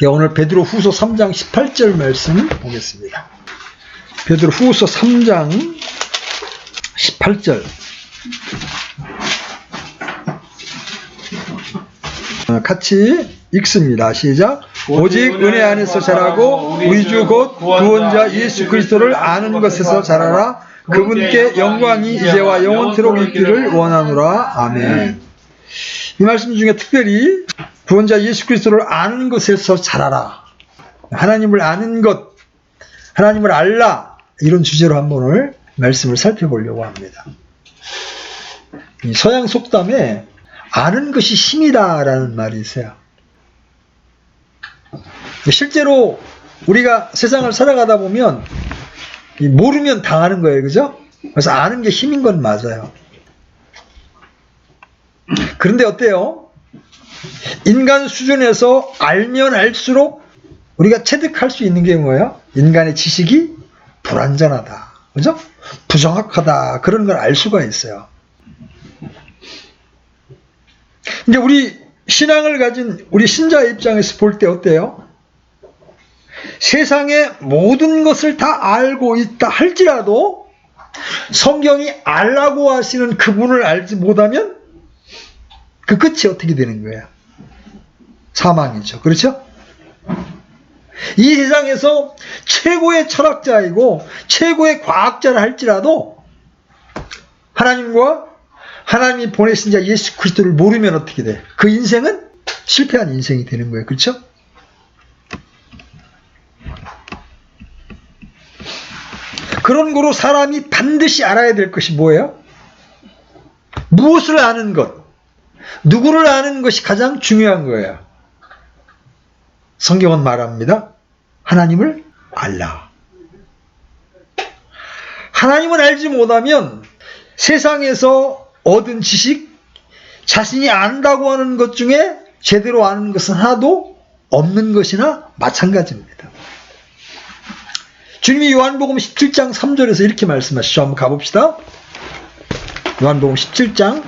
오늘 베드로 후서 3장 18절 말씀 보겠습니다. 베드로 후서 3장 18절. 같이 읽습니다. 시작. 오직 은혜 안에서 자라고 우리 주 곧 구원자 예수 그리스도를 아는 것에서 자라라. 그분께 영광이 이제와 영원토록 있기를 원하노라. 아멘. 이 말씀 중에 특별히 구원자 예수 그리스도를 아는 것에서 자라라. 하나님을 아는 것, 하나님을 알라. 이런 주제로 한번 오늘 말씀을 살펴보려고 합니다. 이 서양 속담에 아는 것이 힘이다라는 말이 있어요. 실제로 우리가 세상을 살아가다 보면 모르면 당하는 거예요. 그죠? 그래서 아는 게 힘인 건 맞아요. 그런데 어때요? 인간 수준에서 알면 알수록 우리가 체득할 수 있는 게 뭐예요? 인간의 지식이 불완전하다. 그죠? 부정확하다. 그런 걸 알 수가 있어요. 근데 우리 신앙을 가진 우리 신자의 입장에서 볼 때 어때요? 세상의 모든 것을 다 알고 있다 할지라도 성경이 알라고 하시는 그분을 알지 못하면 그 끝이 어떻게 되는 거예요? 사망이죠. 그렇죠? 이 세상에서 최고의 철학자이고 최고의 과학자를 할지라도 하나님과 하나님이 보내신 자 예수 그리스도를 모르면 어떻게 돼? 그 인생은 실패한 인생이 되는 거예요. 그렇죠? 그런 거로 사람이 반드시 알아야 될 것이 뭐예요? 무엇을 아는 것, 누구를 아는 것이 가장 중요한 거예요. 성경은 말합니다. 하나님을 알라. 하나님을 알지 못하면 세상에서 얻은 지식, 자신이 안다고 하는 것 중에 제대로 아는 것은 하나도 없는 것이나 마찬가지입니다. 주님이 요한복음 17장 3절에서 이렇게 말씀하시죠. 한번 가봅시다. 요한복음 17장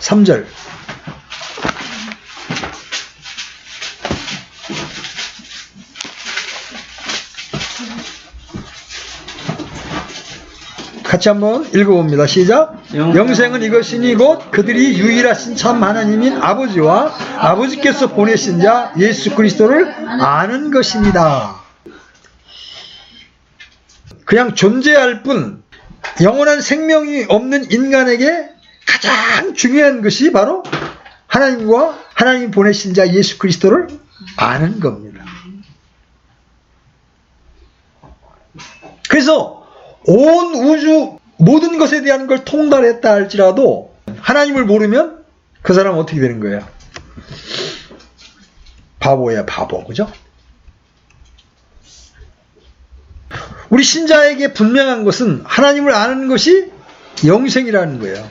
3절. 같이 한번 읽어봅니다. 시작. 영생은 이것이니 곧 그들이 유일하신 참 하나님인 아버지와 아버지께서 보내신 자 예수 그리스도를 아는 것입니다. 그냥 존재할 뿐 영원한 생명이 없는 인간에게 가장 중요한 것이 바로 하나님과 하나님 보내신 자 예수 그리스도를 아는 겁니다. 그래서 온 우주 모든 것에 대한 걸 통달했다 할지라도 하나님을 모르면 그 사람은 어떻게 되는 거예요? 바보야, 바보. 그죠? 우리 신자에게 분명한 것은 하나님을 아는 것이 영생이라는 거예요.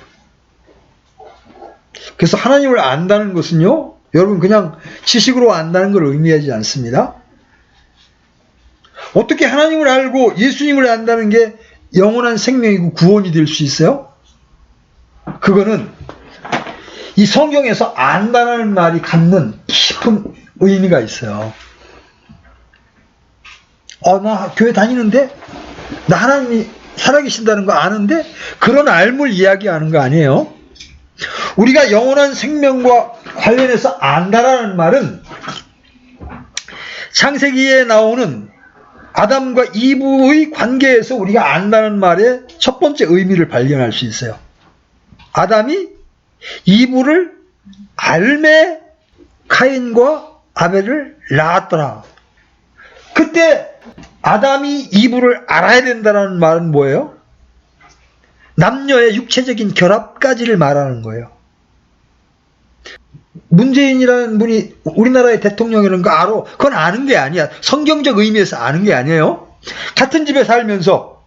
그래서 하나님을 안다는 것은요, 여러분 그냥 지식으로 안다는 걸 의미하지 않습니다. 어떻게 하나님을 알고 예수님을 안다는 게 영원한 생명이고 구원이 될 수 있어요? 그거는 이 성경에서 안다는 말이 갖는 깊은 의미가 있어요. 나 교회 다니는데 나 하나님이 살아계신다는 거 아는데 그런 알물 이야기하는 거 아니에요. 우리가 영원한 생명과 관련해서 안다라는 말은 창세기에 나오는 아담과 이브의 관계에서 우리가 안다는 말의 첫 번째 의미를 발견할 수 있어요. 아담이 이브를 알매 카인과 아벨을 낳았더라. 그때 아담이 이브를 알아야 된다는 말은 뭐예요? 남녀의 육체적인 결합까지를 말하는 거예요. 문재인이라는 분이 우리나라의 대통령이라는 거 알아? 그건 아는 게 아니야. 성경적 의미에서 아는 게 아니에요. 같은 집에 살면서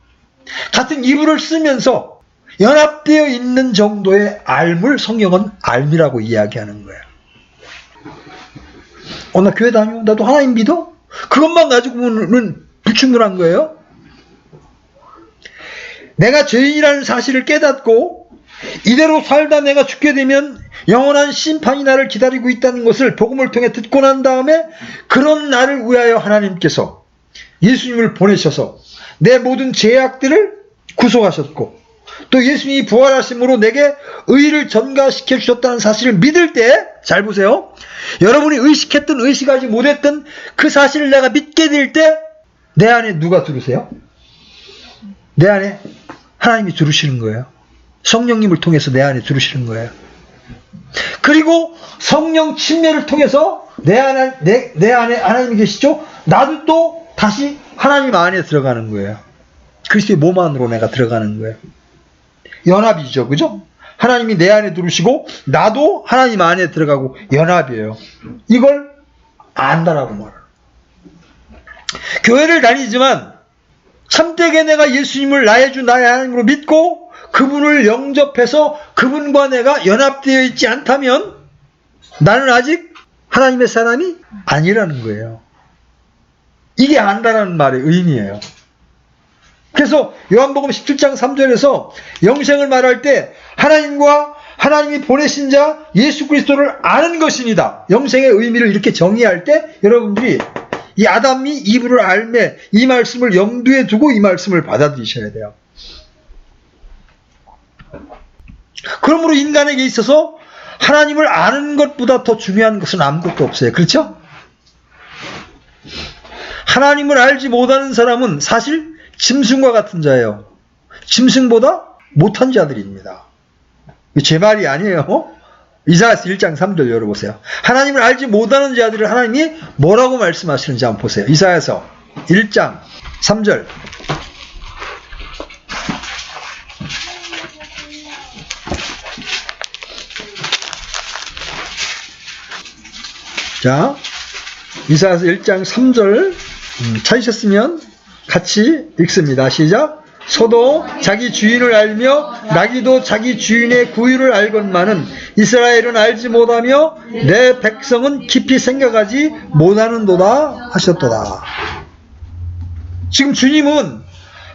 같은 이불을 쓰면서 연합되어 있는 정도의 알물, 성경은 알미라고 이야기하는 거예요. 나 교회 다녀? 나도 하나님 믿어? 그것만 가지고는 불충분한 거예요. 내가 죄인이라는 사실을 깨닫고 이대로 살다 내가 죽게 되면 영원한 심판이 나를 기다리고 있다는 것을 복음을 통해 듣고 난 다음에 그런 나를 위하여 하나님께서 예수님을 보내셔서 내 모든 죄악들을 구속하셨고 또 예수님이 부활하심으로 내게 의를 전가시켜 주셨다는 사실을 믿을 때, 잘 보세요. 여러분이 의식했든 의식하지 못했든 그 사실을 내가 믿게 될 때 내 안에 누가 들으세요? 내 안에 하나님이 들으시는 거예요. 성령님을 통해서 내 안에 들으시는 거예요. 그리고 성령 침례를 통해서 내 안에 하나님이 계시죠? 나도 또 다시 하나님 안에 들어가는 거예요. 그리스도의 몸 안으로 내가 들어가는 거예요. 연합이죠. 그죠? 하나님이 내 안에 들으시고 나도 하나님 안에 들어가고 연합이에요. 이걸 안다라고 말해요. 교회를 다니지만 참되게 내가 예수님을 나의 주 나의 하나님으로 믿고 그분을 영접해서 그분과 내가 연합되어 있지 않다면 나는 아직 하나님의 사람이 아니라는 거예요. 이게 안다라는 말의 의미예요. 그래서 요한복음 17장 3절에서 영생을 말할 때 하나님과 하나님이 보내신 자 예수 그리스도를 아는 것이니다. 영생의 의미를 이렇게 정의할 때 여러분들이 이 아담이 이브를 알매 이 말씀을 염두에 두고 이 말씀을 받아들이셔야 돼요. 그러므로 인간에게 있어서 하나님을 아는 것보다 더 중요한 것은 아무것도 없어요. 그렇죠? 하나님을 알지 못하는 사람은 사실 짐승과 같은 자예요. 짐승보다 못한 자들입니다. 제 말이 아니에요. 이사야서 1장 3절 열어보세요. 하나님을 알지 못하는 자들을 하나님이 뭐라고 말씀하시는지 한번 보세요. 이사야서 1장 3절. 자, 이사야서 1장 3절 찾으셨으면 같이 읽습니다. 시작. 소도 자기 주인을 알며 나귀도 자기 주인의 구유를 알건만은 이스라엘은 알지 못하며 내 백성은 깊이 생각하지 못하는도다 하셨도다. 지금 주님은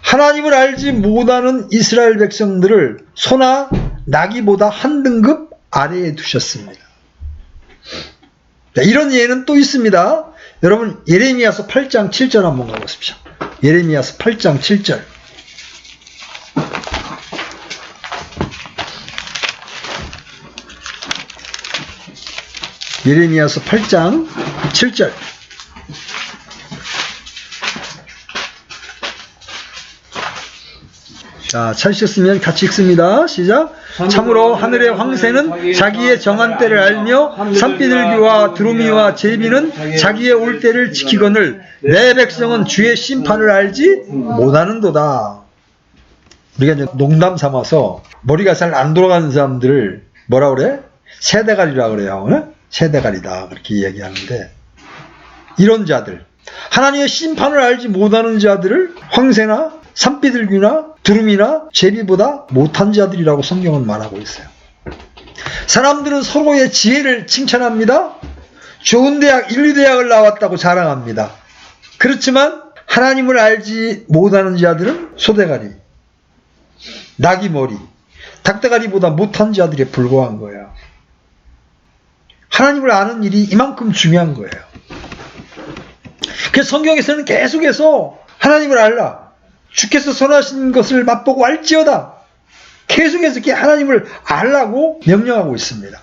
하나님을 알지 못하는 이스라엘 백성들을 소나 나귀보다 한 등급 아래에 두셨습니다. 자, 이런 예는 또 있습니다. 여러분 예레미야서 8장 7절 한번 가보십시오. 예레미야서 8장 7절. 예레미야서 8장 7절. 자, 찾으셨으면 같이 읽습니다. 시작. 참으로 하늘의 황새는 자기의 정한 때를 알며 산비둘기와 두루미와 제비는 자기의 올 때를 지키거늘 내 백성은 주의 심판을 알지 못하는도다. 우리가 이제 농담 삼아서 머리가 잘 안 돌아가는 사람들을 뭐라 그래? 새대가리라 그래요. 네? 새대가리다 그렇게 이야기하는데, 이런 자들, 하나님의 심판을 알지 못하는 자들을 황새나 산비둘기나 두루미나 제비보다 못한 자들이라고 성경은 말하고 있어요. 사람들은 서로의 지혜를 칭찬합니다. 좋은 대학, 인류대학을 나왔다고 자랑합니다. 그렇지만 하나님을 알지 못하는 자들은 소대가리, 나귀머리, 닭대가리보다 못한 자들에 불과한 거예요. 하나님을 아는 일이 이만큼 중요한 거예요. 그래서 성경에서는 계속해서 하나님을 알라, 주께서 선하신 것을 맛보고 알지어다, 계속해서 이렇게 하나님을 알라고 명령하고 있습니다.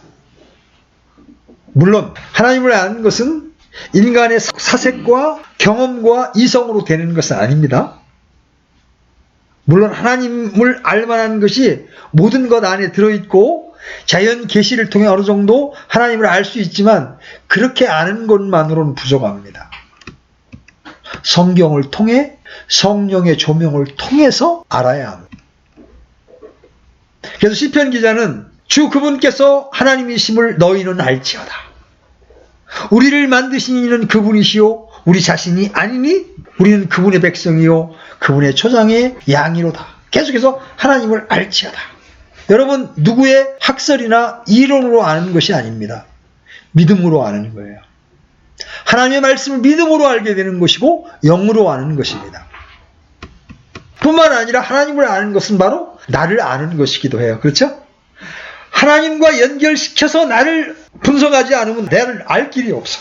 물론 하나님을 아는 것은 인간의 사색과 경험과 이성으로 되는 것은 아닙니다. 물론 하나님을 알만한 것이 모든 것 안에 들어있고 자연 계시를 통해 어느 정도 하나님을 알 수 있지만 그렇게 아는 것만으로는 부족합니다. 성경을 통해 성령의 조명을 통해서 알아야 합니다. 그래서 시편 기자는 주 그분께서 하나님이심을 너희는 알지어다. 우리를 만드신 이는 그분이시요 우리 자신이 아니니 우리는 그분의 백성이요 그분의 초장의 양이로다. 계속해서 하나님을 알지어다. 여러분, 누구의 학설이나 이론으로 아는 것이 아닙니다. 믿음으로 아는 거예요. 하나님의 말씀을 믿음으로 알게 되는 것이고 영으로 아는 것입니다. 뿐만 아니라 하나님을 아는 것은 바로 나를 아는 것이기도 해요. 그렇죠? 하나님과 연결시켜서 나를 분석하지 않으면 나를 알 길이 없어.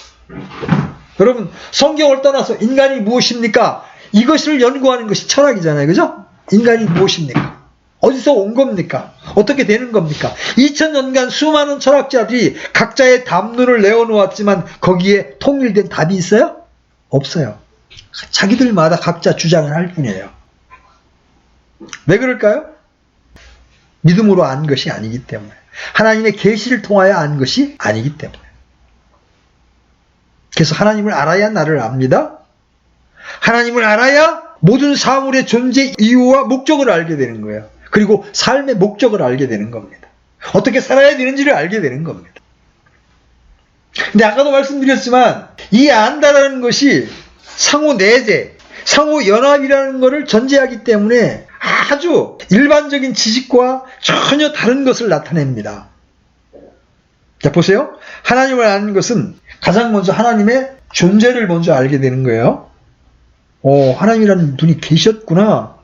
여러분, 성경을 떠나서 인간이 무엇입니까? 이것을 연구하는 것이 철학이잖아요. 그죠? 인간이 무엇입니까? 어디서 온 겁니까? 어떻게 되는 겁니까? 2000년간 수많은 철학자들이 각자의 답론을 내어놓았지만 거기에 통일된 답이 있어요? 없어요. 자기들마다 각자 주장을 할 뿐이에요. 왜 그럴까요? 믿음으로 안 것이 아니기 때문에. 하나님의 계시를 통하여 안 것이 아니기 때문에. 그래서 하나님을 알아야 나를 압니다. 하나님을 알아야 모든 사물의 존재 이유와 목적을 알게 되는 거예요. 그리고 삶의 목적을 알게 되는 겁니다. 어떻게 살아야 되는지를 알게 되는 겁니다. 근데 아까도 말씀드렸지만 이 안다라는 것이 상호 내재, 상호 연합이라는 것을 전제하기 때문에 아주 일반적인 지식과 전혀 다른 것을 나타냅니다. 자, 보세요. 하나님을 아는 것은 가장 먼저 하나님의 존재를 먼저 알게 되는 거예요. 하나님이라는 분이 계셨구나.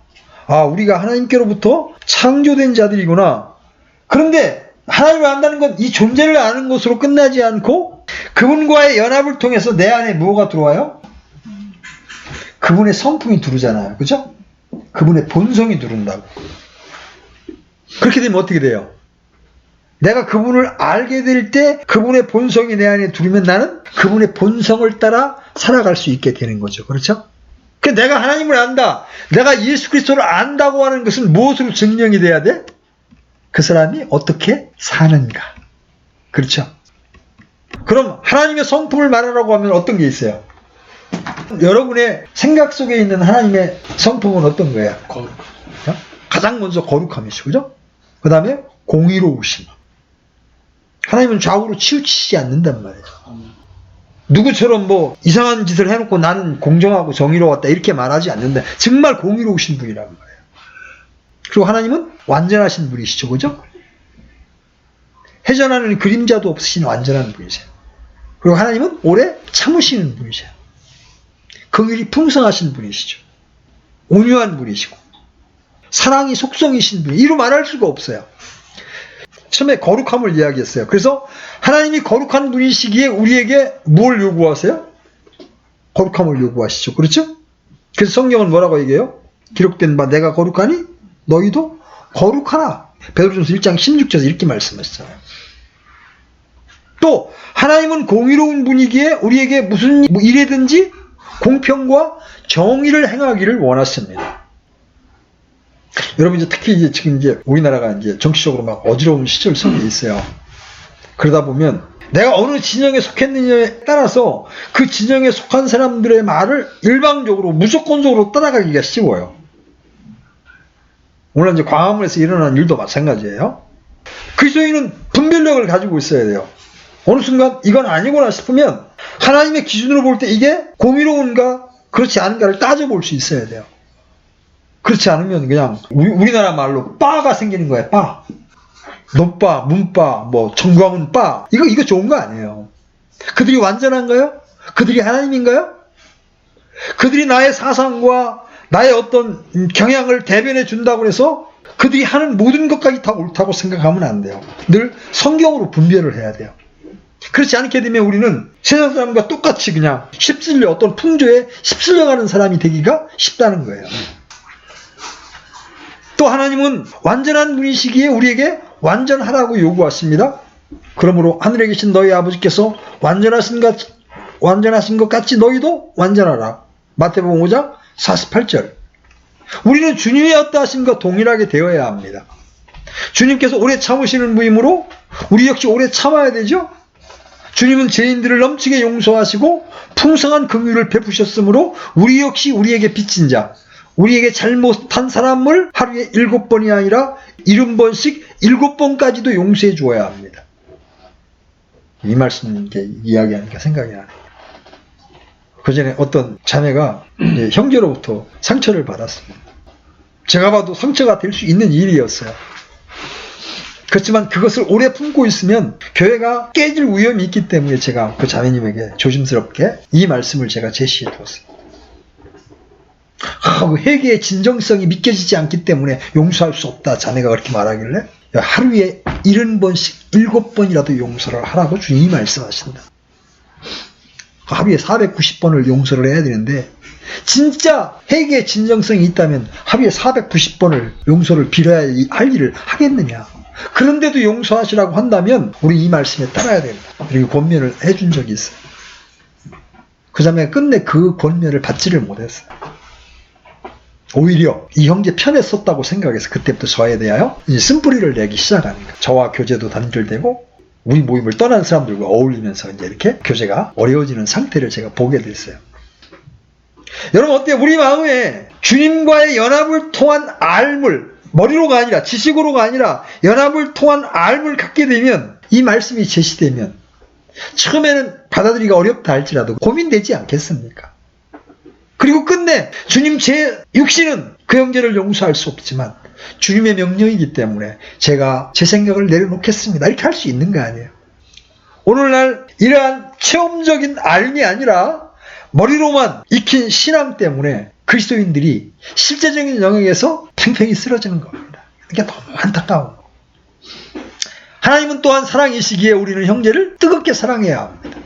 우리가 하나님께로부터 창조된 자들이구나. 그런데 하나님을 안다는 건 이 존재를 아는 것으로 끝나지 않고 그분과의 연합을 통해서 내 안에 뭐가 들어와요? 그분의 성품이 들어오잖아요. 그죠? 그분의 본성이 들어온다고. 그렇게 되면 어떻게 돼요? 내가 그분을 알게 될 때 그분의 본성이 내 안에 들어오면 나는 그분의 본성을 따라 살아갈 수 있게 되는 거죠. 그렇죠? 내가 하나님을 안다. 내가 예수 그리스도를 안다고 하는 것은 무엇으로 증명이 돼야 돼? 그 사람이 어떻게 사는가. 그렇죠? 그럼 하나님의 성품을 말하라고 하면 어떤 게 있어요? 여러분의 생각 속에 있는 하나님의 성품은 어떤 거예요? 거룩. 가장 먼저 거룩함이시죠. 그죠? 그 다음에 공의로우심. 하나님은 좌우로 치우치지 않는단 말이에요. 누구처럼 뭐 이상한 짓을 해놓고 나는 공정하고 정의로웠다 이렇게 말하지 않는다. 정말 공의로우신 분이란 말이에요. 그리고 하나님은 완전하신 분이시죠. 그죠? 회전하는 그림자도 없으신 완전한 분이세요. 그리고 하나님은 오래 참으시는 분이세요. 긍휼이 풍성하신 분이시죠. 온유한 분이시고 사랑이 속성이신 분이 이로 말할 수가 없어요. 처음에 거룩함을 이야기했어요. 그래서 하나님이 거룩한 분이시기에 우리에게 뭘 요구하세요? 거룩함을 요구하시죠. 그렇죠? 그래서 성경은 뭐라고 얘기해요? 기록된 바 내가 거룩하니 너희도 거룩하라. 베드로전서 1장 16절에서 이렇게 말씀했어요. 또 하나님은 공의로운 분이기에 우리에게 무슨 일이든지 공평과 정의를 행하기를 원하십니다. 여러분 특히 지금 우리나라가 정치적으로 막 어지러운 시절 속에 있어요. 그러다 보면 내가 어느 진영에 속했느냐에 따라서 그 진영에 속한 사람들의 말을 일방적으로 무조건적으로 따라가기가 쉬워요. 오늘 광화문에서 일어난 일도 마찬가지예요. 그리스도인은 분별력을 가지고 있어야 돼요. 어느 순간 이건 아니구나 싶으면 하나님의 기준으로 볼 때 이게 공의로운가 그렇지 않은가를 따져볼 수 있어야 돼요. 그렇지 않으면 그냥 우리나라 말로 빠가 생기는 거예요. 빠. 노빠, 문빠, 뭐 정광훈 빠. 이거 좋은 거 아니에요. 그들이 완전한가요? 그들이 하나님인가요? 그들이 나의 사상과 나의 어떤 경향을 대변해 준다고 해서 그들이 하는 모든 것까지 다 옳다고 생각하면 안 돼요. 늘 성경으로 분별을 해야 돼요. 그렇지 않게 되면 우리는 세상 사람과 똑같이 그냥 휩쓸려 어떤 풍조에 휩쓸려가는 사람이 되기가 쉽다는 거예요. 또 하나님은 완전한 분이시기에 우리에게 완전하라고 요구하십니다. 그러므로 하늘에 계신 너희 아버지께서 완전하신 것 같이 너희도 완전하라. 마태복음 5장 48절. 우리는 주님의 어떠하심과 동일하게 되어야 합니다. 주님께서 오래 참으시는 분이므로 우리 역시 오래 참아야 되죠. 주님은 죄인들을 넘치게 용서하시고 풍성한 긍휼을 베푸셨으므로 우리 역시 우리에게 빚진 자, 우리에게 잘못한 사람을 하루에 7번이 아니라 70번씩 7번까지도 용서해 주어야 합니다. 이 말씀 이야기하니까 생각이 나네요. 그 전에 어떤 자매가 형제로부터 상처를 받았습니다. 제가 봐도 상처가 될 수 있는 일이었어요. 그렇지만 그것을 오래 품고 있으면 교회가 깨질 위험이 있기 때문에 제가 그 자매님에게 조심스럽게 이 말씀을 제가 제시해 두었습니다. 그 회개의 진정성이 믿겨지지 않기 때문에 용서할 수 없다. 자매가 그렇게 말하길래 하루에 70번씩 7번이라도 용서를 하라고 주님이 말씀하신다. 하루에 490번을 용서를 해야 되는데 진짜 회개의 진정성이 있다면 하루에 490번을 용서를 빌어야 할 일을 하겠느냐. 그런데도 용서하시라고 한다면 우리 이 말씀에 따라야 된다. 이렇게 권면을 해준 적이 있어요. 그 자매가 끝내 그 권면을 받지를 못했어요. 오히려 이 형제 편에 섰다고 생각해서 그때부터 저에 대하여 이제 쓴뿌리를 내기 시작하는 거예요. 저와 교제도 단절되고 우리 모임을 떠난 사람들과 어울리면서 이제 이렇게 교제가 어려워지는 상태를 제가 보게 됐어요. 여러분 어때요? 우리 마음에 주님과의 연합을 통한 알물, 머리로가 아니라 지식으로가 아니라 연합을 통한 알물 갖게 되면 이 말씀이 제시되면 처음에는 받아들이기가 어렵다 할지라도 고민되지 않겠습니까? 그리고 끝내 주님 제 육신은 그 형제를 용서할 수 없지만 주님의 명령이기 때문에 제가 제 생각을 내려놓겠습니다. 이렇게 할 수 있는 거 아니에요. 오늘날 이러한 체험적인 알미 아니라 머리로만 익힌 신앙 때문에 그리스도인들이 실제적인 영역에서 팽팽히 쓰러지는 겁니다. 이게 너무 안타까운 거예요. 하나님은 또한 사랑이시기에 우리는 형제를 뜨겁게 사랑해야 합니다.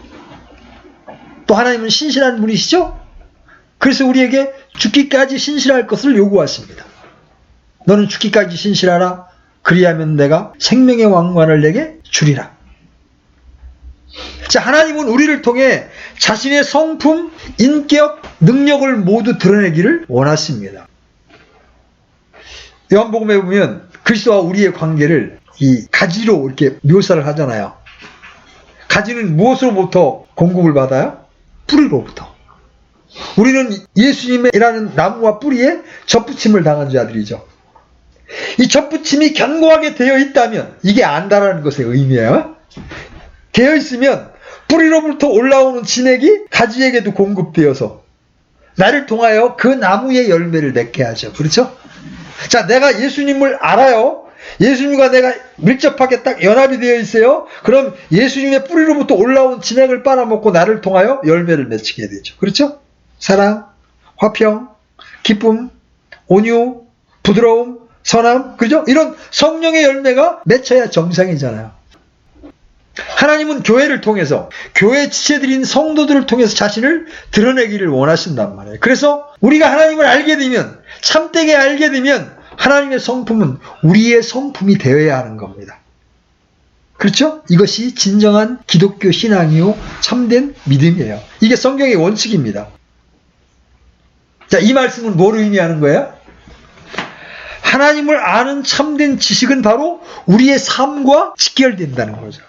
또 하나님은 신실한 분이시죠? 그래서 우리에게 죽기까지 신실할 것을 요구하십니다. 너는 죽기까지 신실하라. 그리하면 내가 생명의 왕관을 내게 주리라. 자, 하나님은 우리를 통해 자신의 성품, 인격, 능력을 모두 드러내기를 원하십니다. 요한복음에 보면 그리스도와 우리의 관계를 이 가지로 이렇게 묘사를 하잖아요. 가지는 무엇으로부터 공급을 받아요? 뿌리로부터. 우리는 예수님이라는 나무와 뿌리에 접붙임을 당한 자들이죠. 이 접붙임이 견고하게 되어 있다면 이게 안다라는 것의 의미예요. 되어 있으면 뿌리로부터 올라오는 진액이 가지에게도 공급되어서 나를 통하여 그 나무의 열매를 맺게 하죠. 그렇죠? 자, 내가 예수님을 알아요. 예수님과 내가 밀접하게 딱 연합이 되어 있어요. 그럼 예수님의 뿌리로부터 올라온 진액을 빨아먹고 나를 통하여 열매를 맺게 되죠. 그렇죠? 사랑, 화평, 기쁨, 온유, 부드러움, 선함, 그죠? 이런 성령의 열매가 맺혀야 정상이잖아요. 하나님은 교회를 통해서, 교회 지체들인 성도들을 통해서 자신을 드러내기를 원하신단 말이에요. 그래서 우리가 하나님을 알게 되면, 참되게 알게 되면 하나님의 성품은 우리의 성품이 되어야 하는 겁니다. 그렇죠? 이것이 진정한 기독교 신앙이요 참된 믿음이에요. 이게 성경의 원칙입니다. 자, 이 말씀은 뭘 의미하는 거예요? 하나님을 아는 참된 지식은 바로 우리의 삶과 직결된다는 거죠.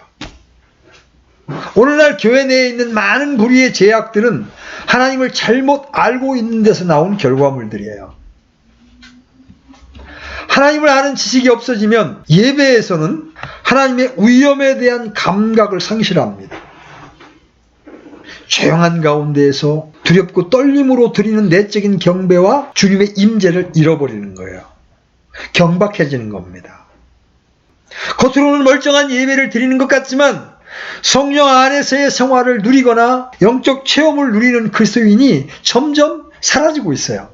오늘날 교회 내에 있는 많은 불의의 죄악들은 하나님을 잘못 알고 있는 데서 나온 결과물들이에요. 하나님을 아는 지식이 없어지면 예배에서는 하나님의 위엄에 대한 감각을 상실합니다. 조용한 가운데에서 두렵고 떨림으로 드리는 내적인 경배와 주님의 임재를 잃어버리는 거예요. 경박해지는 겁니다. 겉으로는 멀쩡한 예배를 드리는 것 같지만 성령 안에서의 생활을 누리거나 영적 체험을 누리는 그리스도인이 점점 사라지고 있어요.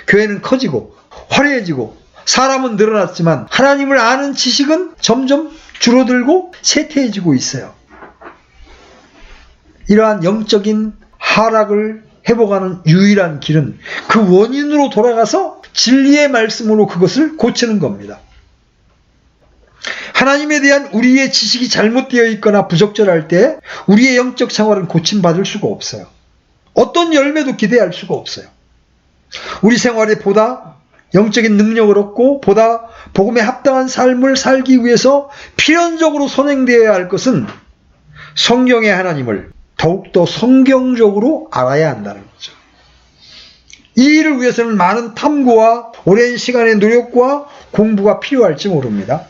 교회는 커지고 화려해지고 사람은 늘어났지만 하나님을 아는 지식은 점점 줄어들고 쇠퇴해지고 있어요. 이러한 영적인 하락을 회복하는 유일한 길은 그 원인으로 돌아가서 진리의 말씀으로 그것을 고치는 겁니다. 하나님에 대한 우리의 지식이 잘못되어 있거나 부적절할 때 우리의 영적 생활은 고침받을 수가 없어요. 어떤 열매도 기대할 수가 없어요. 우리 생활에 보다 영적인 능력을 얻고 보다 복음에 합당한 삶을 살기 위해서 필연적으로 선행되어야 할 것은 성경의 하나님을 더욱더 성경적으로 알아야 한다는 거죠. 이 일을 위해서는 많은 탐구와 오랜 시간의 노력과 공부가 필요할지 모릅니다.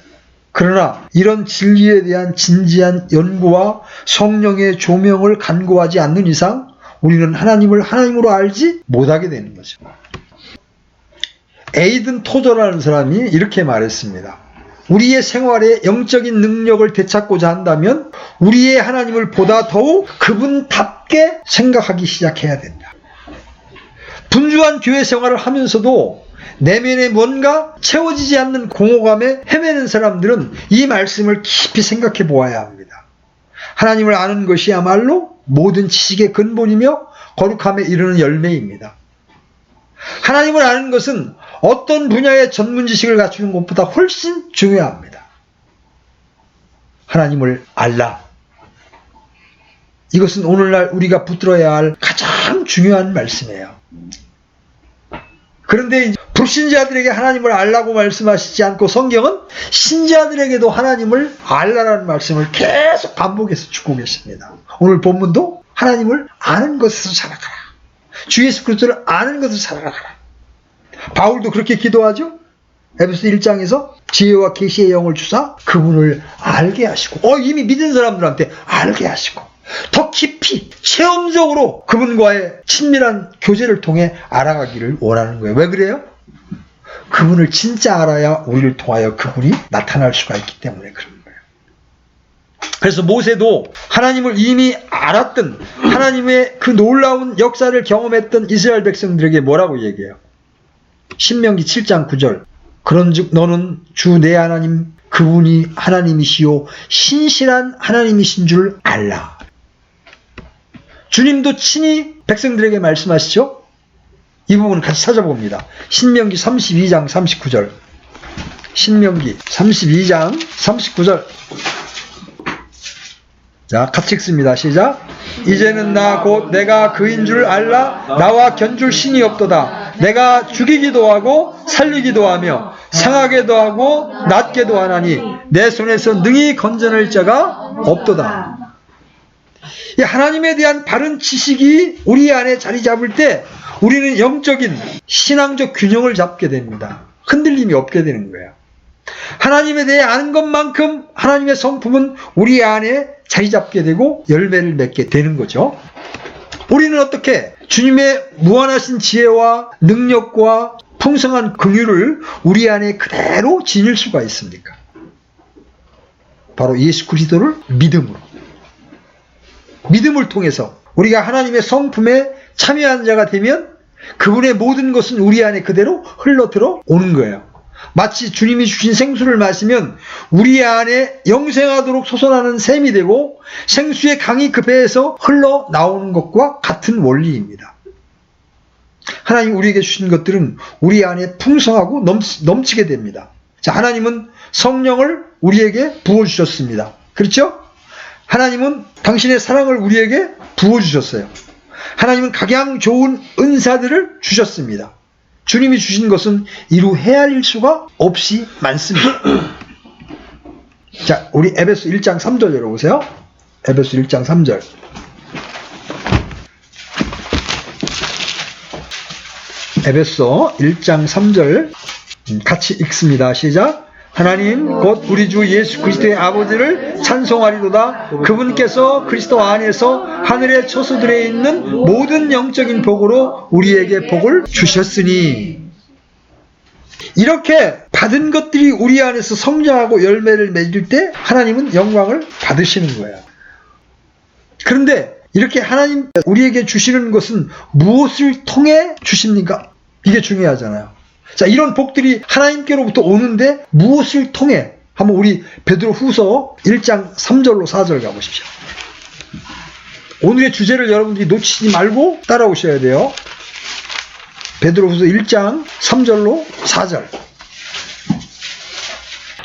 그러나 이런 진리에 대한 진지한 연구와 성령의 조명을 간구하지 않는 이상 우리는 하나님을 하나님으로 알지 못하게 되는 거죠. 에이든 토저라는 사람이 이렇게 말했습니다. 우리의 생활에 영적인 능력을 되찾고자 한다면 우리의 하나님을 보다 더욱 그분답게 생각하기 시작해야 된다. 분주한 교회 생활을 하면서도 내면에 뭔가 채워지지 않는 공허감에 헤매는 사람들은 이 말씀을 깊이 생각해 보아야 합니다. 하나님을 아는 것이야말로 모든 지식의 근본이며 거룩함에 이르는 열매입니다. 하나님을 아는 것은 어떤 분야의 전문 지식을 갖추는 것보다 훨씬 중요합니다. 하나님을 알라. 이것은 오늘날 우리가 붙들어야 할 가장 중요한 말씀이에요. 그런데 불신자들에게 하나님을 알라고 말씀하시지 않고 성경은 신자들에게도 하나님을 알라라는 말씀을 계속 반복해서 주고 계십니다. 오늘 본문도 하나님을 아는 것에서 살아가라. 주 예수 그리스도를 아는 것에서 살아가라. 바울도 그렇게 기도하죠. 에베소 1장에서 지혜와 계시의 영을 주사 그분을 알게 하시고 이미 믿은 사람들한테 알게 하시고 더 깊이 체험적으로 그분과의 친밀한 교제를 통해 알아가기를 원하는 거예요. 왜 그래요? 그분을 진짜 알아야 우리를 통하여 그분이 나타날 수가 있기 때문에 그런 거예요. 그래서 모세도 하나님을 이미 알았던 하나님의 그 놀라운 역사를 경험했던 이스라엘 백성들에게 뭐라고 얘기해요? 신명기 7장 9절. 그런즉 너는 주 내 하나님 그분이 하나님이시요 신실한 하나님이신 줄 알라. 주님도 친히 백성들에게 말씀하시죠. 이 부분 같이 찾아봅니다. 신명기 32장 39절. 신명기 32장 39절. 자, 같이 읽습니다. 시작. 이제는 나 곧 내가 그인 줄 알라. 나와 견줄 신이 없도다. 내가 죽이기도 하고 살리기도 하며 상하게도 하고 낫게도 하나니 내 손에서 능히 건져낼 자가 없도다. 하나님에 대한 바른 지식이 우리 안에 자리 잡을 때 우리는 영적인 신앙적 균형을 잡게 됩니다. 흔들림이 없게 되는 거예요. 하나님에 대해 아는 것만큼 하나님의 성품은 우리 안에 자리 잡게 되고 열매를 맺게 되는 거죠. 우리는 어떻게 주님의 무한하신 지혜와 능력과 풍성한 긍휼을 우리 안에 그대로 지닐 수가 있습니까? 바로 예수 그리스도를 믿음을 통해서 우리가 하나님의 성품에 참여하는 자가 되면 그분의 모든 것은 우리 안에 그대로 흘러들어 오는 거예요. 마치 주님이 주신 생수를 마시면 우리 안에 영생하도록 솟아나는 샘이 되고 생수의 강이 그 배에서 흘러나오는 것과 같은 원리입니다. 하나님 우리에게 주신 것들은 우리 안에 풍성하고 넘치게 됩니다. 자, 하나님은 성령을 우리에게 부어주셨습니다. 그렇죠? 하나님은 당신의 사랑을 우리에게 부어주셨어요. 하나님은 각양 좋은 은사들을 주셨습니다. 주님이 주신 것은 이루 헤아릴 수가 없이 많습니다. 자, 우리 에베소 1장 3절 열어보세요. 에베소 1장 3절. 에베소 1장 3절 같이 읽습니다. 시작. 하나님 곧 우리 주 예수 그리스도의 아버지를 찬송하리로다. 그분께서 그리스도 안에서 하늘의 처소들에 있는 모든 영적인 복으로 우리에게 복을 주셨으니. 이렇게 받은 것들이 우리 안에서 성장하고 열매를 맺을 때 하나님은 영광을 받으시는 거예요. 그런데 이렇게 하나님 우리에게 주시는 것은 무엇을 통해 주십니까? 이게 중요하잖아요. 자, 이런 복들이 하나님께로부터 오는데 무엇을 통해? 한번 우리 베드로후서 1장 3절로 4절 가보십시오. 오늘의 주제를 여러분들이 놓치지 말고 따라오셔야 돼요. 베드로후서 1장 3절로 4절.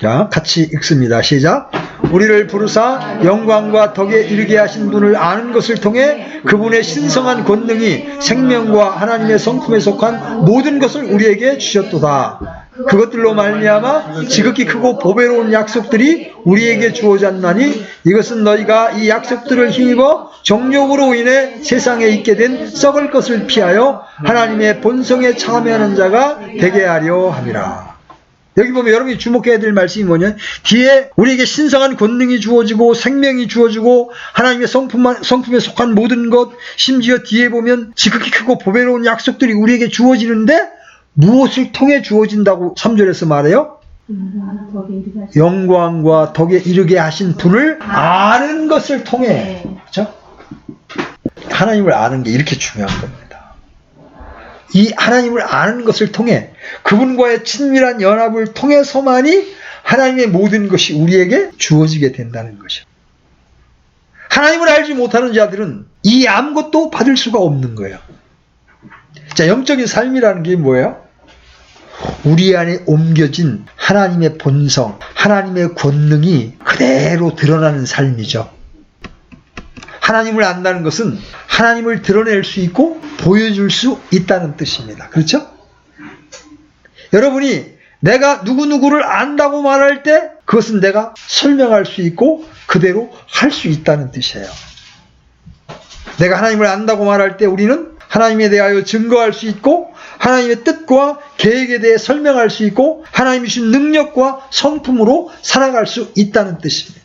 자, 같이 읽습니다. 시작. 우리를 부르사 영광과 덕에 이르게 하신 분을 아는 것을 통해 그분의 신성한 권능이 생명과 하나님의 성품에 속한 모든 것을 우리에게 주셨도다. 그것들로 말미암아 지극히 크고 보배로운 약속들이 우리에게 주어졌나니 이것은 너희가 이 약속들을 힘입어 정욕으로 인해 세상에 있게 된 썩을 것을 피하여 하나님의 본성에 참여하는 자가 되게 하려 함이라. 여기 보면 여러분이 주목해야 될 말씀이 뭐냐? 뒤에 우리에게 신성한 권능이 주어지고 생명이 주어지고 하나님의 성품에 속한 모든 것, 심지어 뒤에 보면 지극히 크고 보배로운 약속들이 우리에게 주어지는데 무엇을 통해 주어진다고 3절에서 말해요? 영광과 덕에 이르게 하신 분을 아는 것을 통해. 그렇죠? 하나님을 아는 게 이렇게 중요한 겁니다. 이 하나님을 아는 것을 통해 그분과의 친밀한 연합을 통해서만이 하나님의 모든 것이 우리에게 주어지게 된다는 것이요. 하나님을 알지 못하는 자들은 이 아무것도 받을 수가 없는 거예요. 자, 영적인 삶이라는 게 뭐예요? 우리 안에 옮겨진 하나님의 본성, 하나님의 권능이 그대로 드러나는 삶이죠. 하나님을 안다는 것은 하나님을 드러낼 수 있고 보여줄 수 있다는 뜻입니다. 그렇죠? 여러분이 내가 누구누구를 안다고 말할 때 그것은 내가 설명할 수 있고 그대로 할 수 있다는 뜻이에요. 내가 하나님을 안다고 말할 때 우리는 하나님에 대하여 증거할 수 있고 하나님의 뜻과 계획에 대해 설명할 수 있고 하나님이 주신 능력과 성품으로 살아갈 수 있다는 뜻입니다.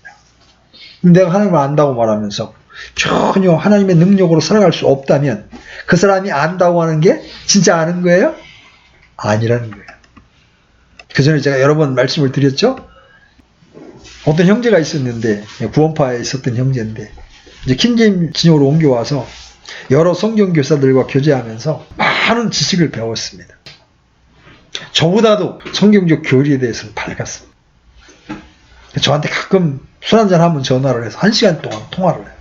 내가 하나님을 안다고 말하면서 전혀 하나님의 능력으로 살아갈 수 없다면 그 사람이 안다고 하는 게 진짜 아는 거예요? 아니라는 거예요. 그 전에 제가 여러 번 말씀을 드렸죠? 어떤 형제가 있었는데, 구원파에 있었던 형제인데, 이제 킹제임 진영으로 옮겨와서 여러 성경교사들과 교제하면서 많은 지식을 배웠습니다. 저보다도 성경적 교리에 대해서는 밝았습니다. 저한테 가끔 술 한잔 하면 전화를 해서 1시간 동안 통화를 해요.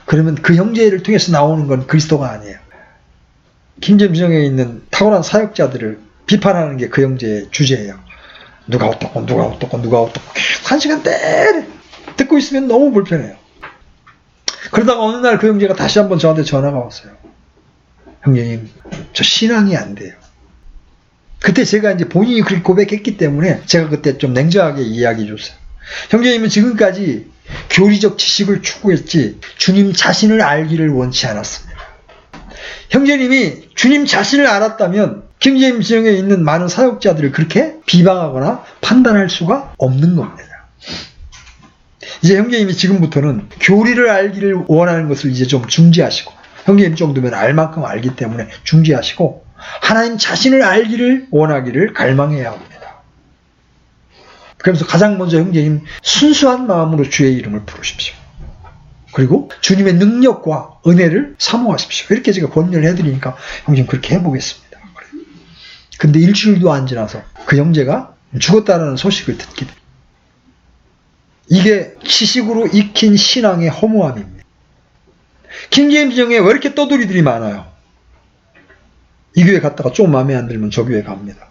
그러면 그 형제를 통해서 나오는 건 그리스도가 아니에요. 킹제임 진영에 있는 탁월한 사역자들을 비판하는 게 그 형제의 주제예요. 누가 어떻고 누가 어떻고 누가 어떻고 계속 1시간 내내 듣고 있으면 너무 불편해요. 그러다가 어느 날 그 형제가 다시 한번 저한테 전화가 왔어요. 형님, 저 신앙이 안 돼요. 그때 제가 이제 본인이 그렇게 고백했기 때문에 제가 그때 좀 냉정하게 이야기해 줬어요. 형제님은 지금까지 교리적 지식을 추구했지 주님 자신을 알기를 원치 않았습니다. 형제님이 주님 자신을 알았다면 킹제임 진영에 있는 많은 사역자들을 그렇게 비방하거나 판단할 수가 없는 겁니다. 이제 형제님이 지금부터는 교리를 알기를 원하는 것을 이제 좀 중지하시고, 형제님 정도면 알 만큼 알기 때문에 중지하시고 하나님 자신을 알기를 원하기를 갈망해야 합니다. 그러면서 가장 먼저 형제님 순수한 마음으로 주의 이름을 부르십시오. 그리고 주님의 능력과 은혜를 사모하십시오. 이렇게 제가 권유를 해드리니까 형제님 그렇게 해보겠습니다. 근데 일주일도 안 지나서 그 형제가 죽었다는 소식을 듣게 됩니다. 이게 지식으로 익힌 신앙의 허무함입니다. 킹제임 진영에 왜 이렇게 떠돌이들이 많아요? 이 교회 갔다가 조금 마음에 안 들면 저 교회 갑니다.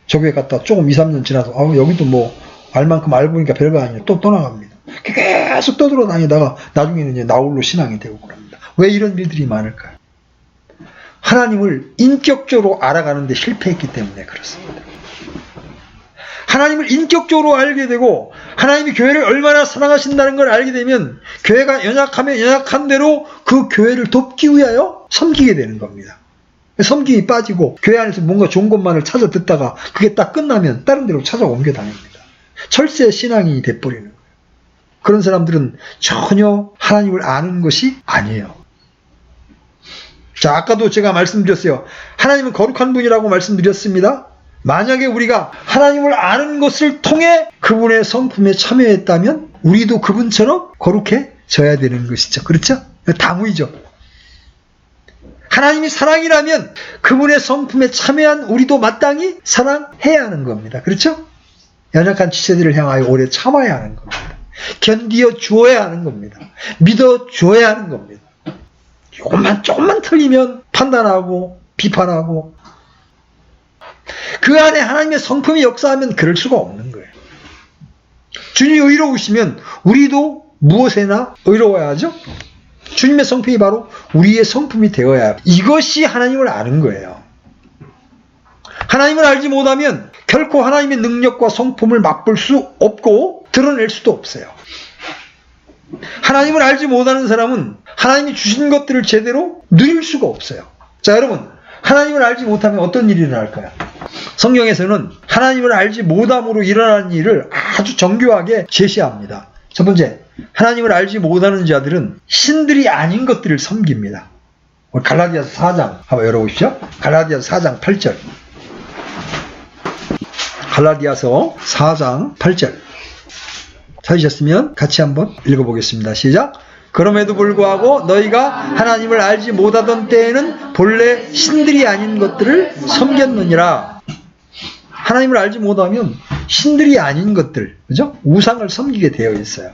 저 교회 갔다가 조금 2, 3년 지나서 여기도 뭐 알만큼 알고 보니까 별거 아니에요. 또 떠나갑니다. 계속 떠돌아다니다가 나중에는 이제 나홀로 신앙이 되고 그럽니다. 왜 이런 일들이 많을까요? 하나님을 인격적으로 알아가는 데 실패했기 때문에 그렇습니다. 하나님을 인격적으로 알게 되고 하나님이 교회를 얼마나 사랑하신다는 걸 알게 되면 교회가 연약하면 연약한 대로 그 교회를 돕기 위하여 섬기게 되는 겁니다. 섬김이 빠지고 교회 안에서 뭔가 좋은 것만을 찾아 듣다가 그게 딱 끝나면 다른 데로 찾아 옮겨 다닙니다. 철새 신앙이 돼버리는 거예요. 그런 사람들은 전혀 하나님을 아는 것이 아니에요. 자, 아까도 제가 말씀드렸어요. 하나님은 거룩한 분이라고 말씀드렸습니다. 만약에 우리가 하나님을 아는 것을 통해 그분의 성품에 참여했다면 우리도 그분처럼 거룩해져야 되는 것이죠. 그렇죠? 당위죠. 하나님이 사랑이라면 그분의 성품에 참여한 우리도 마땅히 사랑해야 하는 겁니다. 그렇죠? 연약한 지체들을 향하여 오래 참아야 하는 겁니다. 견디어 주어야 하는 겁니다. 믿어 주어야 하는 겁니다. 조금만 틀리면 판단하고 비판하고 그 안에 하나님의 성품이 역사하면 그럴 수가 없는 거예요. 주님이 의로우시면 우리도 무엇에나 의로워야죠. 주님의 성품이 바로 우리의 성품이 되어야 해요. 이것이 하나님을 아는 거예요. 하나님을 알지 못하면 결코 하나님의 능력과 성품을 맛볼 수 없고 드러낼 수도 없어요. 하나님을 알지 못하는 사람은 하나님이 주신 것들을 제대로 누릴 수가 없어요. 자, 여러분, 하나님을 알지 못하면 어떤 일이 일어날까요? 성경에서는 하나님을 알지 못함으로 일어나는 일을 아주 정교하게 제시합니다. 첫 번째, 하나님을 알지 못하는 자들은 신들이 아닌 것들을 섬깁니다. 갈라디아서 4장 한번 열어보십시오. 갈라디아서 4장 8절. 갈라디아서 4장 8절. 찾으셨으면 같이 한번 읽어보겠습니다. 시작. 그럼에도 불구하고 너희가 하나님을 알지 못하던 때에는 본래 신들이 아닌 것들을 섬겼느니라. 하나님을 알지 못하면 신들이 아닌 것들, 그죠? 우상을 섬기게 되어 있어요.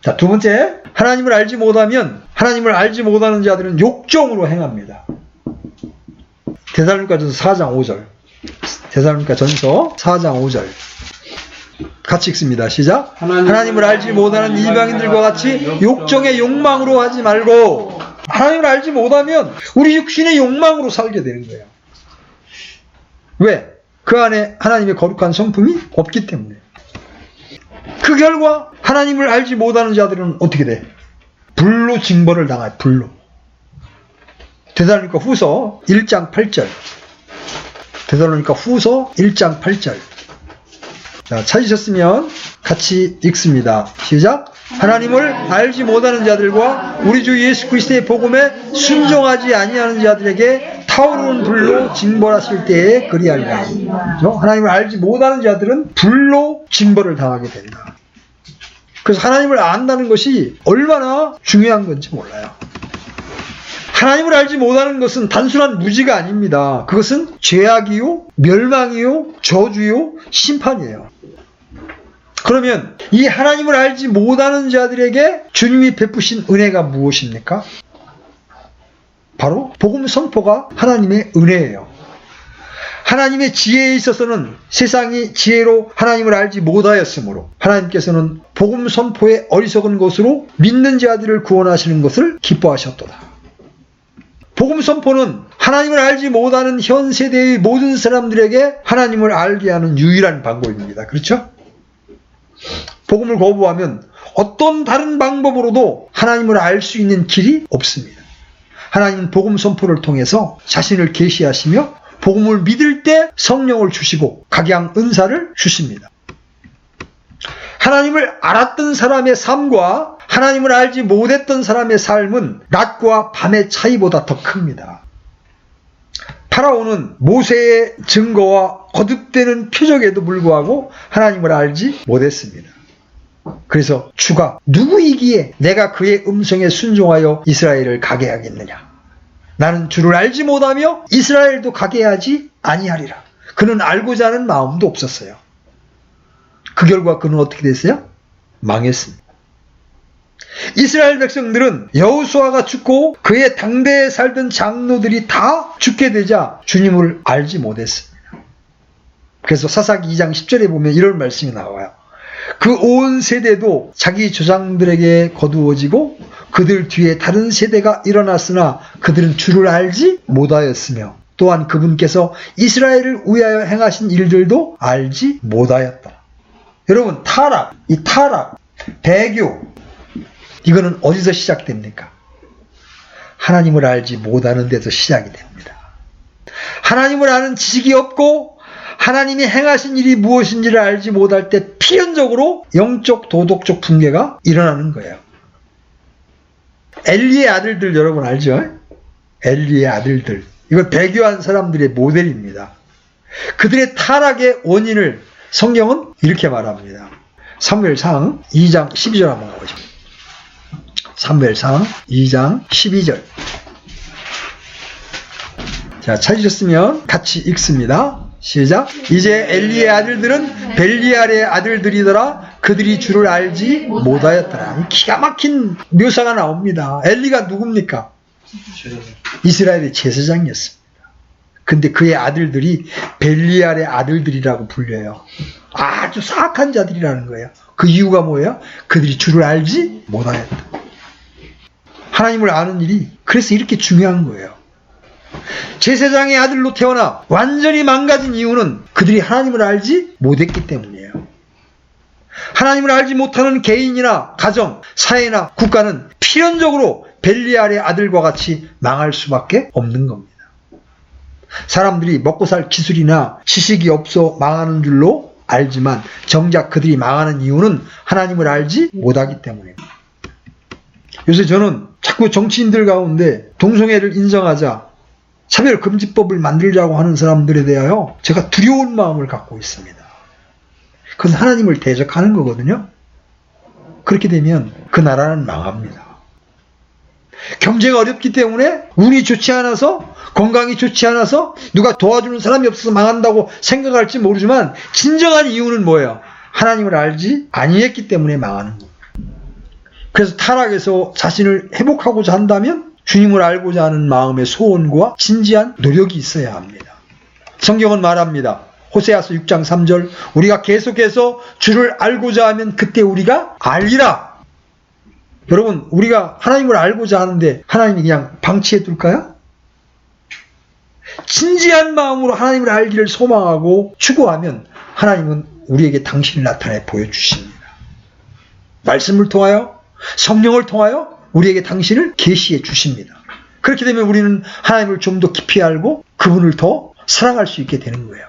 자, 두 번째, 하나님을 알지 못하면 하나님을 알지 못하는 자들은 욕정으로 행합니다. 데살로니가전서 4장 5절. 데살로니가전서 4장 5절. 같이 읽습니다. 시작. 하나님을 알지 못하는 이방인들과 같이 욕정의 욕망으로 하지 말고, 하나님을 알지 못하면 우리 육신의 욕망으로 살게 되는 거예요. 왜? 그 안에 하나님의 거룩한 성품이 없기 때문에. 그 결과 하나님을 알지 못하는 자들은 어떻게 돼? 불로 징벌을 당해요. 불로. 데살로니가 후서 1장 8절. 데살로니가 후서 1장 8절. 자, 찾으셨으면 같이 읽습니다. 시작. 하나님을 알지 못하는 자들과 우리 주 예수 그리스도의 복음에 순종하지 아니하는 자들에게 타오르는 불로 징벌하실 때에 그리하리라. 하나님을 알지 못하는 자들은 불로 징벌을 당하게 된다. 그래서 하나님을 안다는 것이 얼마나 중요한 건지 몰라요. 하나님을 알지 못하는 것은 단순한 무지가 아닙니다. 그것은 죄악이요, 멸망이요, 저주요, 심판이에요. 그러면 이 하나님을 알지 못하는 자들에게 주님이 베푸신 은혜가 무엇입니까? 바로 복음 선포가 하나님의 은혜예요. 하나님의 지혜에 있어서는 세상이 지혜로 하나님을 알지 못하였으므로 하나님께서는 복음 선포의 어리석은 것으로 믿는 자들을 구원하시는 것을 기뻐하셨도다. 복음 선포는 하나님을 알지 못하는 현 세대의 모든 사람들에게 하나님을 알게 하는 유일한 방법입니다. 그렇죠? 복음을 거부하면 어떤 다른 방법으로도 하나님을 알 수 있는 길이 없습니다. 하나님은 복음 선포를 통해서 자신을 계시하시며 복음을 믿을 때 성령을 주시고 각양 은사를 주십니다. 하나님을 알았던 사람의 삶과 하나님을 알지 못했던 사람의 삶은 낮과 밤의 차이보다 더 큽니다. 파라오는 모세의 증거와 거듭되는 표적에도 불구하고 하나님을 알지 못했습니다. 그래서 주가 누구이기에 내가 그의 음성에 순종하여 이스라엘을 가게 하겠느냐. 나는 주를 알지 못하며 이스라엘도 가게 하지 아니하리라. 그는 알고자 하는 마음도 없었어요. 그 결과 그는 어떻게 됐어요? 망했습니다. 이스라엘 백성들은 여호수아가 죽고 그의 당대에 살던 장로들이 다 죽게 되자 주님을 알지 못했습니다. 그래서 사사기 2장 10절에 보면 이런 말씀이 나와요. 그 온 세대도 자기 조상들에게 거두어지고 그들 뒤에 다른 세대가 일어났으나 그들은 주를 알지 못하였으며 또한 그분께서 이스라엘을 위하여 행하신 일들도 알지 못하였다. 여러분, 이 타락, 배교, 이거는 어디서 시작됩니까? 하나님을 알지 못하는 데서 시작이 됩니다. 하나님을 아는 지식이 없고 하나님이 행하신 일이 무엇인지를 알지 못할 때 필연적으로 영적 도덕적 붕괴가 일어나는 거예요. 엘리의 아들들 여러분 알죠? 엘리의 아들들. 이거 배교한 사람들의 모델입니다. 그들의 타락의 원인을 성경은 이렇게 말합니다. 사무엘상 2장 12절 한번 가보죠. 사무엘상 2장 12절. 자, 찾으셨으면 같이 읽습니다. 시작. 이제 엘리의 아들들은 벨리알의 아들들이더라. 그들이 주를 알지 못하였더라. 기가 막힌 묘사가 나옵니다. 엘리가 누굽니까? 이스라엘의 제사장이었습니다. 근데 그의 아들들이 벨리알의 아들들이라고 불려요. 아주 사악한 자들이라는 거예요. 그 이유가 뭐예요? 그들이 주를 알지 못하였다. 하나님을 아는 일이 그래서 이렇게 중요한 거예요. 제사장의 아들로 태어나 완전히 망가진 이유는 그들이 하나님을 알지 못했기 때문이에요. 하나님을 알지 못하는 개인이나 가정, 사회나 국가는 필연적으로 벨리알의 아들과 같이 망할 수밖에 없는 겁니다. 사람들이 먹고 살 기술이나 지식이 없어 망하는 줄로 알지만 정작 그들이 망하는 이유는 하나님을 알지 못하기 때문입니다. 요새 저는 자꾸 정치인들 가운데 동성애를 인정하자 차별금지법을 만들자고 하는 사람들에 대하여 제가 두려운 마음을 갖고 있습니다. 그건 하나님을 대적하는 거거든요. 그렇게 되면 그 나라는 망합니다. 경제가 어렵기 때문에 운이 좋지 않아서, 건강이 좋지 않아서, 누가 도와주는 사람이 없어서 망한다고 생각할지 모르지만 진정한 이유는 뭐예요? 하나님을 알지 아니했기 때문에 망하는 거예요. 그래서 타락해서 자신을 회복하고자 한다면 주님을 알고자 하는 마음의 소원과 진지한 노력이 있어야 합니다. 성경은 말합니다. 호세아서 6장 3절, 우리가 계속해서 주를 알고자 하면 그때 우리가 알리라. 여러분, 우리가 하나님을 알고자 하는데 하나님이 그냥 방치해 둘까요? 진지한 마음으로 하나님을 알기를 소망하고 추구하면 하나님은 우리에게 당신을 나타내 보여주십니다. 말씀을 통하여, 성령을 통하여 우리에게 당신을 계시해 주십니다. 그렇게 되면 우리는 하나님을 좀 더 깊이 알고 그분을 더 사랑할 수 있게 되는 거예요.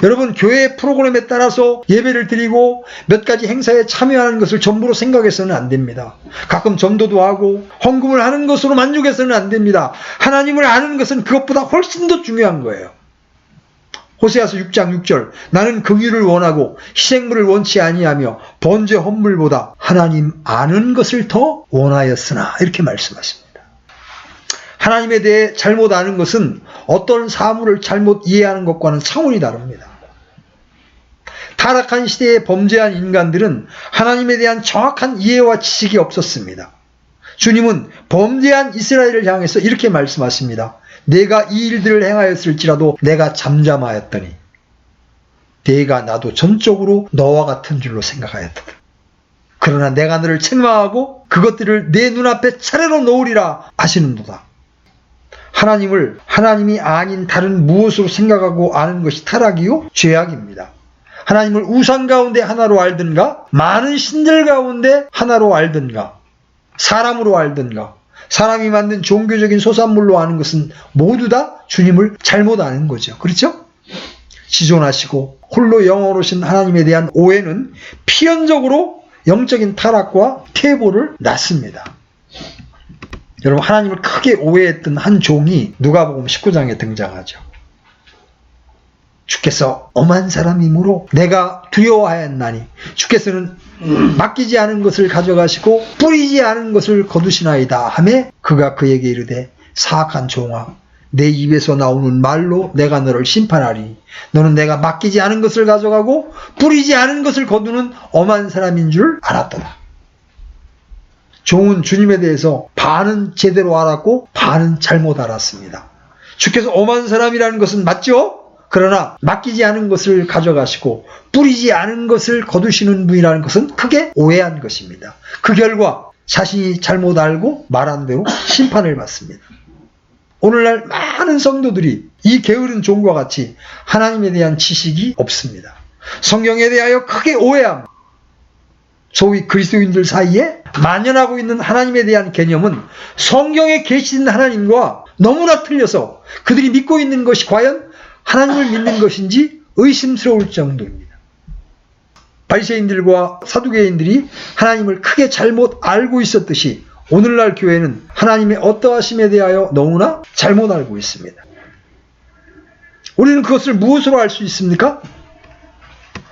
여러분, 교회 프로그램에 따라서 예배를 드리고 몇 가지 행사에 참여하는 것을 전부로 생각해서는 안 됩니다. 가끔 전도도 하고 헌금을 하는 것으로 만족해서는 안 됩니다. 하나님을 아는 것은 그것보다 훨씬 더 중요한 거예요. 호세아서 6장 6절, 나는 긍휼을 원하고 희생물을 원치 아니하며 번제 헌물보다 하나님 아는 것을 더 원하였으나, 이렇게 말씀하십니다. 하나님에 대해 잘못 아는 것은 어떤 사물을 잘못 이해하는 것과는 차원이 다릅니다. 타락한 시대에 범죄한 인간들은 하나님에 대한 정확한 이해와 지식이 없었습니다. 주님은 범죄한 이스라엘을 향해서 이렇게 말씀하십니다. 내가 이 일들을 행하였을지라도 내가 잠잠하였더니 내가 나도 전적으로 너와 같은 줄로 생각하였다. 그러나 내가 너를 책망하고 그것들을 내 눈앞에 차례로 놓으리라 하시는도다. 하나님을 하나님이 아닌 다른 무엇으로 생각하고 아는 것이 타락이요 죄악입니다. 하나님을 우상 가운데 하나로 알든가, 많은 신들 가운데 하나로 알든가, 사람으로 알든가, 사람이 만든 종교적인 소산물로 아는 것은 모두 다 주님을 잘못 아는 거죠. 그렇죠? 지존하시고 홀로 영원하신 하나님에 대한 오해는 필연적으로 영적인 타락과 퇴보를 낳습니다. 여러분, 하나님을 크게 오해했던 한 종이 누가복음 19장에 등장하죠. 주께서 엄한 사람이므로 내가 두려워하였나니 주께서는 맡기지 않은 것을 가져가시고 뿌리지 않은 것을 거두시나이다 하매 그가 그에게 이르되 사악한 종아, 내 입에서 나오는 말로 내가 너를 심판하리니 너는 내가 맡기지 않은 것을 가져가고 뿌리지 않은 것을 거두는 엄한 사람인 줄 알았더라. 종은 주님에 대해서 반은 제대로 알았고 반은 잘못 알았습니다. 주께서 엄한 사람이라는 것은 맞죠? 그러나 맡기지 않은 것을 가져가시고 뿌리지 않은 것을 거두시는 분이라는 것은 크게 오해한 것입니다. 그 결과 자신이 잘못 알고 말한 대로 심판을 받습니다. 오늘날 많은 성도들이 이 게으른 종과 같이 하나님에 대한 지식이 없습니다. 성경에 대하여 크게 오해합니다. 소위 그리스도인들 사이에 만연하고 있는 하나님에 대한 개념은 성경에 계신 하나님과 너무나 틀려서 그들이 믿고 있는 것이 과연 하나님을 믿는 것인지 의심스러울 정도입니다. 바리새인들과 사두개인들이 하나님을 크게 잘못 알고 있었듯이 오늘날 교회는 하나님의 어떠하심에 대하여 너무나 잘못 알고 있습니다. 우리는 그것을 무엇으로 알 수 있습니까?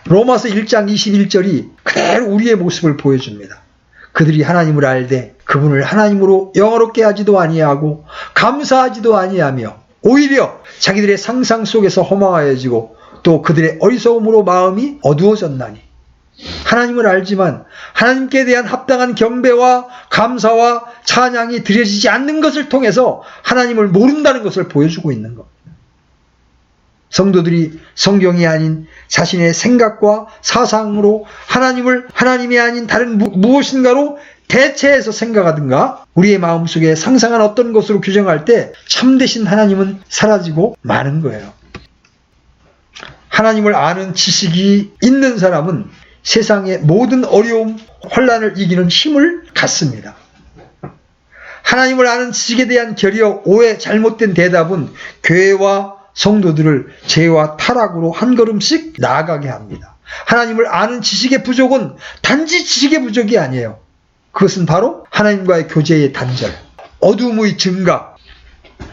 로마서 1장 21절이 그대로 우리의 모습을 보여줍니다. 그들이 하나님을 알되 그분을 하나님으로 영화롭게 하지도 아니하고 감사하지도 아니하며 오히려 자기들의 상상 속에서 허망하여지고 또 그들의 어리석음으로 마음이 어두워졌나니, 하나님을 알지만 하나님께 대한 합당한 경배와 감사와 찬양이 드려지지 않는 것을 통해서 하나님을 모른다는 것을 보여주고 있는 겁니다. 성도들이 성경이 아닌 자신의 생각과 사상으로 하나님을 하나님이 아닌 다른 무엇인가로 대체해서 생각하든가 우리의 마음속에 상상한 어떤 것으로 규정할 때 참되신 하나님은 사라지고 마는 거예요. 하나님을 아는 지식이 있는 사람은 세상의 모든 어려움, 혼란을 이기는 힘을 갖습니다. 하나님을 아는 지식에 대한 결여, 오해, 잘못된 대답은 교회와 성도들을 죄와 타락으로 한 걸음씩 나아가게 합니다. 하나님을 아는 지식의 부족은 단지 지식의 부족이 아니에요. 그것은 바로 하나님과의 교제의 단절, 어둠의 증가,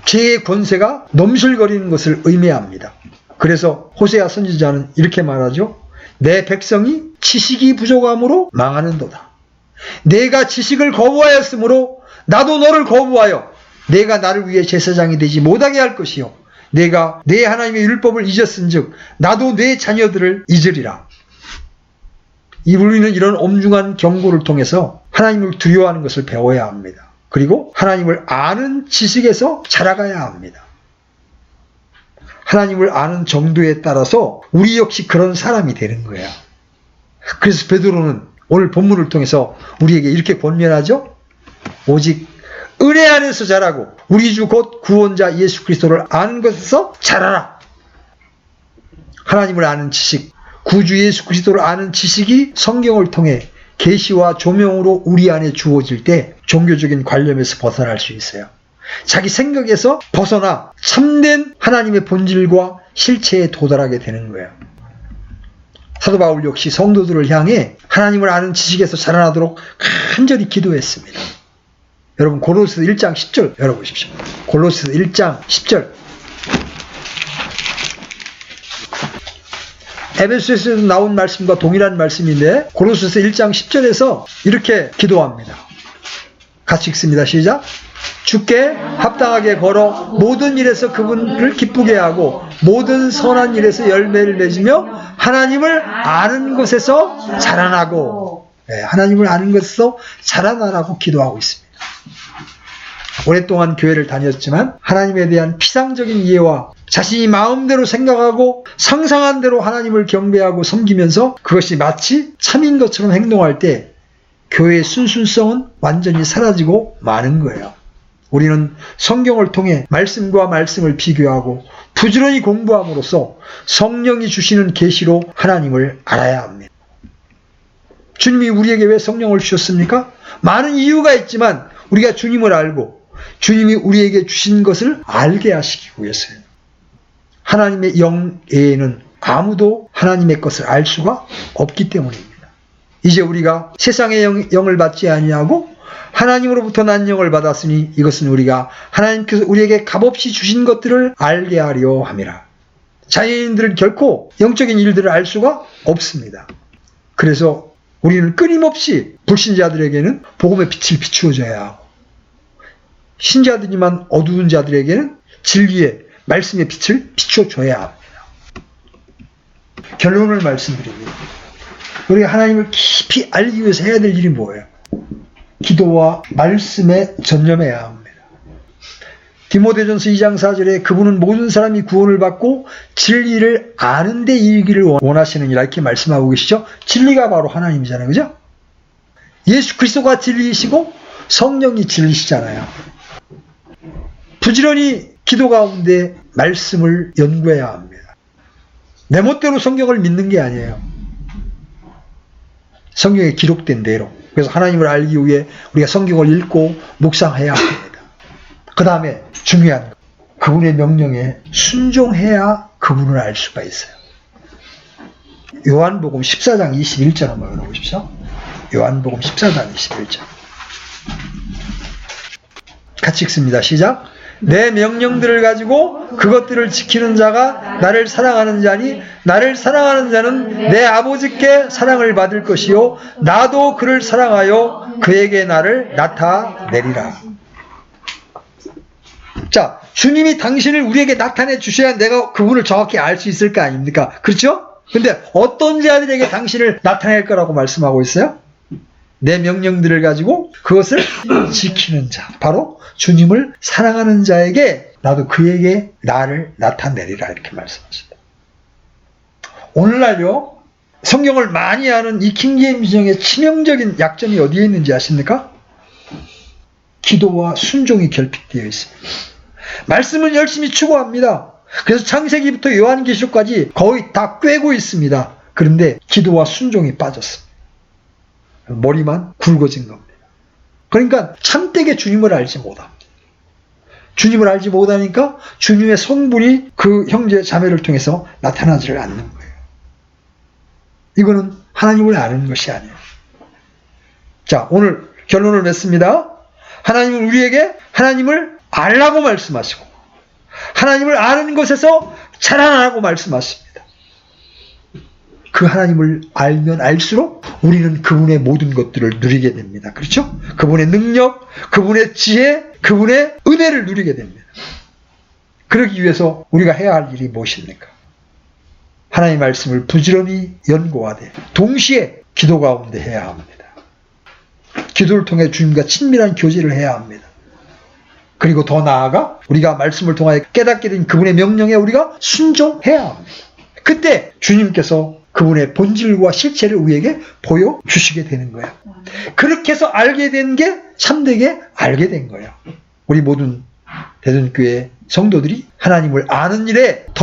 죄의 권세가 넘실거리는 것을 의미합니다. 그래서 호세아 선지자는 이렇게 말하죠. 내 백성이 지식이 부족함으로 망하는도다. 내가 지식을 거부하였으므로 나도 너를 거부하여 내가 나를 위해 제사장이 되지 못하게 할 것이요 내가 내 하나님의 율법을 잊었은즉 나도 내 자녀들을 잊으리라. 우리는 이런 엄중한 경고를 통해서 하나님을 두려워하는 것을 배워야 합니다. 그리고 하나님을 아는 지식에서 자라가야 합니다. 하나님을 아는 정도에 따라서 우리 역시 그런 사람이 되는 거예요. 그래서 베드로는 오늘 본문을 통해서 우리에게 이렇게 권면하죠. 오직 은혜 안에서 자라고 우리 주 곧 구원자 예수 그리스도를 아는 것에서 자라라. 하나님을 아는 지식, 구주 예수 그리스도를 아는 지식이 성경을 통해 계시와 조명으로 우리 안에 주어질 때 종교적인 관념에서 벗어날 수 있어요. 자기 생각에서 벗어나 참된 하나님의 본질과 실체에 도달하게 되는 거예요. 사도 바울 역시 성도들을 향해 하나님을 아는 지식에서 자라나도록 간절히 기도했습니다. 여러분 골로새서 1장 10절 열어보십시오. 골로새서 1장 10절. 에베소서에서 나온 말씀과 동일한 말씀인데 골로새서 1장 10절에서 이렇게 기도합니다. 같이 읽습니다. 시작. 주께 합당하게 걸어 모든 일에서 그분을 기쁘게 하고 모든 선한 일에서 열매를 맺으며 하나님을 아는 것에서 자라나고, 하나님을 아는 것에서 자라나라고 기도하고 있습니다. 오랫동안 교회를 다녔지만 하나님에 대한 피상적인 이해와 자신이 마음대로 생각하고 상상한 대로 하나님을 경배하고 섬기면서 그것이 마치 참인 것처럼 행동할 때 교회의 순수성은 완전히 사라지고 마는 거예요. 우리는 성경을 통해 말씀과 말씀을 비교하고 부지런히 공부함으로써 성령이 주시는 계시로 하나님을 알아야 합니다. 주님이 우리에게 왜 성령을 주셨습니까? 많은 이유가 있지만 우리가 주님을 알고 주님이 우리에게 주신 것을 알게 하시기 위해서요. 하나님의 영 외에는 아무도 하나님의 것을 알 수가 없기 때문입니다. 이제 우리가 세상의 영을 받지 아니하고 하나님으로부터 난 영을 받았으니 이것은 우리가 하나님께서 우리에게 값없이 주신 것들을 알게 하려 함이라. 자연인들은 결코 영적인 일들을 알 수가 없습니다. 그래서 우리는 끊임없이 불신자들에게는 복음의 빛을 비추어줘야 하고 신자들이만 어두운 자들에게는 진리의 말씀의 빛을 비춰줘야 합니다. 결론을 말씀드립니다. 우리가 하나님을 깊이 알기 위해서 해야 될 일이 뭐예요? 기도와 말씀에 전념해야 합니다. 디모데전서 2장 4절에 그분은 모든 사람이 구원을 받고 진리를 아는 데 이르기를 원하시느니라 이렇게 말씀하고 계시죠. 진리가 바로 하나님이잖아요. 그죠? 예수 그리스도가 진리이시고 성령이 진리시잖아요. 부지런히 기도 가운데 말씀을 연구해야 합니다. 내 멋대로 성경을 믿는 게 아니에요. 성경에 기록된 대로. 그래서 하나님을 알기 위해 우리가 성경을 읽고 묵상해야 합니다. 그 다음에 중요한 것, 그분의 명령에 순종해야 그분을 알 수가 있어요. 요한복음 14장 21절 한번 읽어보십시오. 요한복음 14장 21절 같이 읽습니다. 시작. 내 명령들을 가지고 그것들을 지키는 자가 나를 사랑하는 자니 나를 사랑하는 자는 내 아버지께 사랑을 받을 것이요 나도 그를 사랑하여 그에게 나를 나타내리라. 자, 주님이 당신을 우리에게 나타내 주셔야 내가 그분을 정확히 알 수 있을 거 아닙니까? 그렇죠? 근데 어떤 자들에게 당신을 나타낼 거라고 말씀하고 있어요? 내 명령들을 가지고 그것을 지키는 자, 바로 주님을 사랑하는 자에게 나도 그에게 나를 나타내리라 이렇게 말씀하십니다. 오늘날요 성경을 많이 아는 이 킹제임스 정의 치명적인 약점이 어디에 있는지 아십니까? 기도와 순종이 결핍되어 있습니다. 말씀은 열심히 추구합니다. 그래서 창세기부터 요한계시록까지 거의 다 꿰고 있습니다. 그런데 기도와 순종이 빠졌습니다. 머리만 굵어진 겁니다. 그러니까 참되게 주님을 알지 못합니다. 주님을 알지 못하니까 주님의 성분이 그 형제 자매를 통해서 나타나지를 않는 거예요. 이거는 하나님을 아는 것이 아니에요. 자, 오늘 결론을 맺습니다. 하나님은 우리에게 하나님을 알라고 말씀하시고 하나님을 아는 것에서 자라나라고 말씀하십니다. 그 하나님을 알면 알수록 우리는 그분의 모든 것들을 누리게 됩니다. 그렇죠? 그분의 능력, 그분의 지혜, 그분의 은혜를 누리게 됩니다. 그러기 위해서 우리가 해야 할 일이 무엇입니까? 하나님의 말씀을 부지런히 연구하되 동시에 기도 가운데 해야 합니다. 기도를 통해 주님과 친밀한 교제를 해야 합니다. 그리고 더 나아가 우리가 말씀을 통하여 깨닫게 된 그분의 명령에 우리가 순종해야 합니다. 그때 주님께서 그분의 본질과 실체를 우리에게 보여주시게 되는 거예요. 그렇게 해서 알게 된 게 참되게 알게 된 거예요. 우리 모든 대전교회 성도들이 하나님을 아는 일에 더